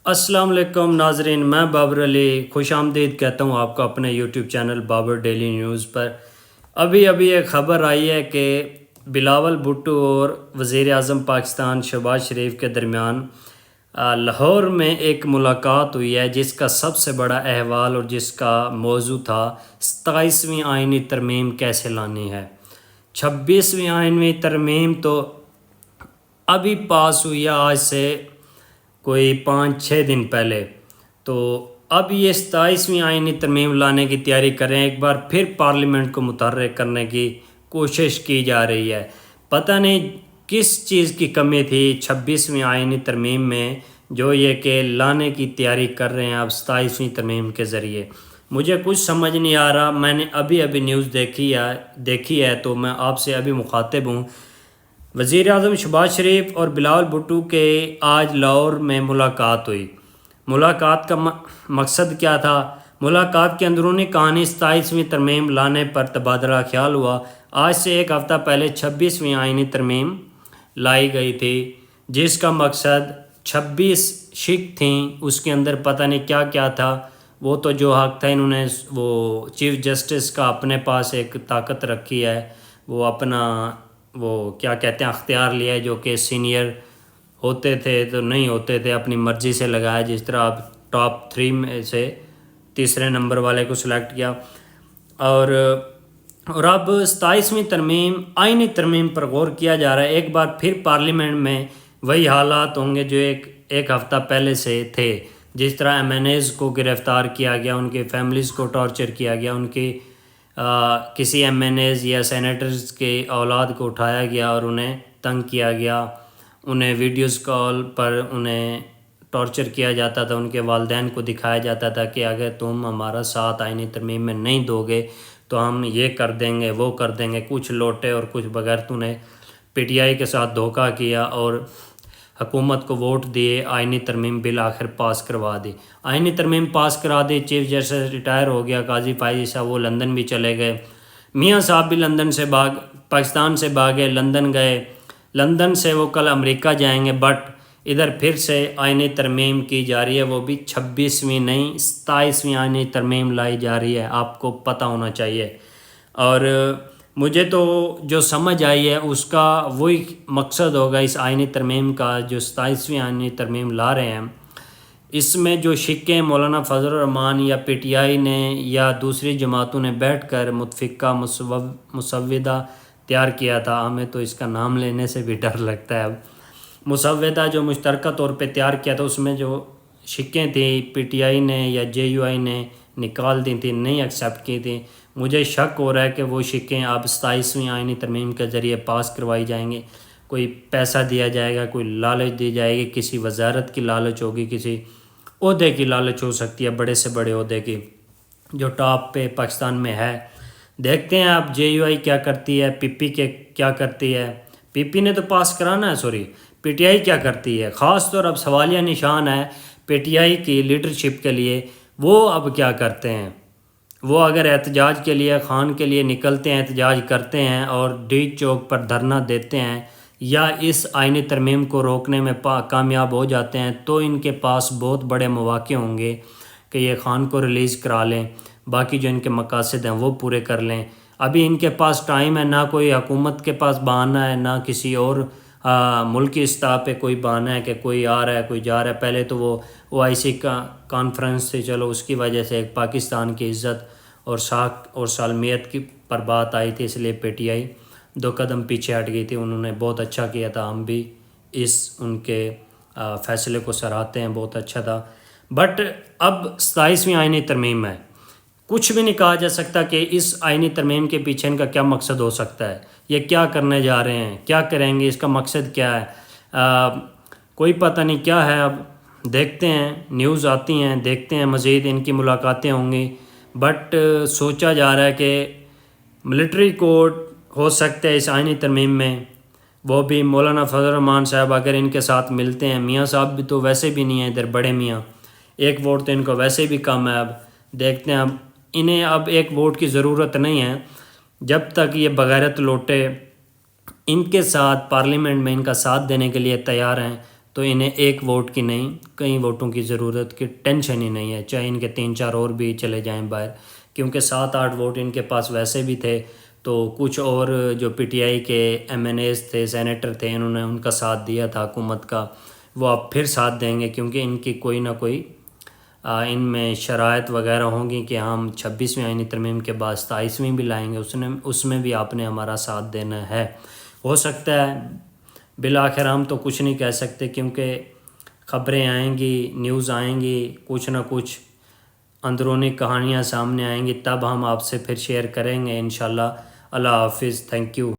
السلام علیکم ناظرین، میں بابر علی خوش آمدید کہتا ہوں آپ کو اپنے YouTube channel Babar daily news پر۔ ابھی ایک خبر آئی ہے کہ بلاول بھٹو اور وزیر اعظم پاکستان شہباز شریف کے درمیان لاہور میں ایک ملاقات ہوئی ہے، جس کا سب سے بڑا احوال اور جس کا موضوع تھا 27ویں آئینی ترمیم کیسے لانی ہے۔ 26ویں آئینی ترمیم تو ابھی پاس ہوئی ہے، آج سے کوئی 5-6 دن پہلے، تو اب یہ 27ویں آئینی ترمیم لانے کی تیاری کر رہے ہیں۔ ایک بار پھر پارلیمنٹ کو متحرک کرنے کی کوشش کی جا رہی ہے۔ پتہ نہیں کس چیز کی کمی تھی 26ویں آئینی ترمیم میں، جو یہ کہ لانے کی تیاری کر رہے ہیں اب 27ویں ترمیم کے ذریعے۔ مجھے کچھ سمجھ نہیں آ رہا، میں نے ابھی نیوز دیکھی ہے تو میں آپ سے ابھی مخاطب ہوں۔ وزیر اعظم شہباز شریف اور بلاول بھٹو کے آج لاہور میں ملاقات ہوئی۔ ملاقات کا مقصد کیا تھا؟ ملاقات کی اندرونی کہانی 27ویں ترمیم لانے پر تبادلہ خیال ہوا۔ آج سے ایک ہفتہ پہلے 26ویں آئینی ترمیم لائی گئی تھی، جس کا مقصد 26 شق تھیں، اس کے اندر پتہ نہیں کیا کیا تھا۔ وہ تو جو حق تھا، انہوں نے وہ چیف جسٹس کا اپنے پاس ایک طاقت رکھی ہے، وہ اپنا وہ کیا کہتے ہیں اختیار لیا ہے، جو کہ سینئر ہوتے تھے تو نہیں ہوتے تھے، اپنی مرضی سے لگایا، جس طرح اب ٹاپ 3 میں سے تیسرے نمبر والے کو سلیکٹ کیا۔ اور اب 27ویں ترمیم آئینی ترمیم پر غور کیا جا رہا ہے۔ ایک بار پھر پارلیمنٹ میں وہی حالات ہوں گے جو ایک ہفتہ پہلے سے تھے، جس طرح MNAs کو گرفتار کیا گیا، ان کے فیملیز کو ٹارچر کیا گیا، ان کی کسی MNAs یا سینیٹرز کے اولاد کو اٹھایا گیا اور انہیں تنگ کیا گیا، انہیں ویڈیوز کال پر انہیں ٹارچر کیا جاتا تھا، ان کے والدین کو دکھایا جاتا تھا کہ اگر تم ہمارا ساتھ آئینی ترمیم میں نہیں دو گے تو ہم یہ کر دیں گے، وہ کر دیں گے، کچھ لوٹے اور کچھ بغیر۔ تو نے PTI کے ساتھ دھوکہ کیا اور حکومت کو ووٹ دیے، آئینی ترمیم بالآخر پاس کروا دی۔ آئینی ترمیم پاس کرا دی، چیف جسٹس ریٹائر ہو گیا، قاضی فائزی صاحب وہ لندن بھی چلے گئے، میاں صاحب بھی پاکستان سے بھاگے، لندن گئے، لندن سے وہ کل امریکہ جائیں گے، بٹ ادھر پھر سے آئینی ترمیم کی جا رہی ہے، وہ بھی 26ویں نہیں 27ویں آئینی ترمیم لائی جا رہی ہے، آپ کو پتہ ہونا چاہیے۔ اور مجھے تو جو سمجھ آئی ہے اس کا وہی مقصد ہوگا اس آئینی ترمیم کا، جو 27ویں آئینی ترمیم لا رہے ہیں۔ اس میں جو شقیں مولانا فضل الرحمان یا PTI نے یا دوسری جماعتوں نے بیٹھ کر متفقہ مسودہ تیار کیا تھا، ہمیں تو اس کا نام لینے سے بھی ڈر لگتا ہے۔ اب مسودہ جو مشترکہ طور پہ تیار کیا تھا، اس میں جو شقیں تھیں PTI نے یا JUI نے نکال دی تھیں، نہیں ایکسیپٹ کی تھیں۔ مجھے شک ہو رہا ہے کہ وہ شقیں اب 27ویں آئینی ترمیم کے ذریعے پاس کروائی جائیں گے۔ کوئی پیسہ دیا جائے گا، کوئی لالچ دی جائے گی، کسی وزارت کی لالچ ہوگی، کسی عہدے کی لالچ ہو سکتی ہے، بڑے سے بڑے عہدے کی جو ٹاپ پہ پاکستان میں ہے۔ دیکھتے ہیں اب JUI کیا کرتی ہے، PP کے کیا کرتی ہے۔ PP نے تو پاس کرانا ہے، PTI کیا کرتی ہے۔ خاص طور اب سوالیہ نشان ہے PTI کی لیڈرشپ کے لیے، وہ اب کیا کرتے ہیں۔ وہ اگر احتجاج کے لیے خان کے لیے نکلتے ہیں، احتجاج کرتے ہیں اور ڈی چوک پر دھرنا دیتے ہیں، یا اس آئینی ترمیم کو روکنے میں کامیاب ہو جاتے ہیں، تو ان کے پاس بہت بڑے مواقع ہوں گے کہ یہ خان کو ریلیز کرا لیں، باقی جو ان کے مقاصد ہیں وہ پورے کر لیں۔ ابھی ان کے پاس ٹائم ہے، نہ کوئی حکومت کے پاس بہانہ ہے، نہ کسی اور ملکی سطح پہ کوئی بہانہ ہے کہ کوئی آ رہا ہے کوئی جا رہا ہے۔ پہلے تو وہ OIC کا کانفرنس تھی، چلو اس کی وجہ سے ایک پاکستان کی عزت اور ساکھ اور سالمیت کی پر بات آئی تھی، اس لیے PTI 2 قدم پیچھے ہٹ گئی تھی۔ انہوں نے بہت اچھا کیا تھا، ہم بھی ان کے فیصلے کو سراہتے ہیں، بہت اچھا تھا۔ بٹ اب 27ویں آئینی ترمیم ہے، کچھ بھی نہیں کہا جا سکتا کہ اس آئینی ترمیم کے پیچھے ان کا کیا مقصد ہو سکتا ہے، یہ کیا کرنے جا رہے ہیں، کیا کریں گے، اس کا مقصد کیا ہے، کوئی پتہ نہیں کیا ہے۔ اب دیکھتے ہیں، نیوز آتی ہیں، دیکھتے ہیں مزید ان کی ملاقاتیں ہوں گی، بٹ سوچا جا رہا ہے کہ ملٹری کورٹ ہو سکتا ہے اس آئینی ترمیم میں، وہ بھی مولانا فضل الرحمان صاحب اگر ان کے ساتھ ملتے ہیں۔ میاں صاحب بھی تو ویسے بھی نہیں ہیں ادھر، بڑے میاں، ایک ووٹ تو ان کو ویسے بھی کم ہے۔ اب دیکھتے ہیں، اب انہیں اب ایک ووٹ کی ضرورت نہیں ہے، جب تک یہ بغیرت لوٹے ان کے ساتھ پارلیمنٹ میں ان کا ساتھ دینے کے لیے تیار ہیں تو انہیں ایک ووٹ کی نہیں کئی ووٹوں کی ضرورت کی ٹینشن ہی نہیں ہے، چاہے ان کے 3-4 اور بھی چلے جائیں باہر، کیونکہ 7-8 ووٹ ان کے پاس ویسے بھی تھے۔ تو کچھ اور جو پی ٹی آئی کے ایم این ایز تھے، سینیٹر تھے، انہوں نے ان کا ساتھ دیا تھا حکومت کا، وہ اب پھر ساتھ دیں گے، کیونکہ ان کی کوئی نہ کوئی ان میں شرائط وغیرہ ہوں گی کہ ہم 26ویں آئینی ترمیم کے بعد 27ویں بھی لائیں گے، اس میں بھی آپ نے ہمارا ساتھ دینا ہے۔ ہو سکتا ہے بالآخر ہم تو کچھ نہیں کہہ سکتے، کیونکہ خبریں آئیں گی، نیوز آئیں گی، کچھ نہ کچھ اندرونی کہانیاں سامنے آئیں گی، تب ہم آپ سے پھر شیئر کریں گے انشاءاللہ۔ اللہ حافظ، تھینک یو۔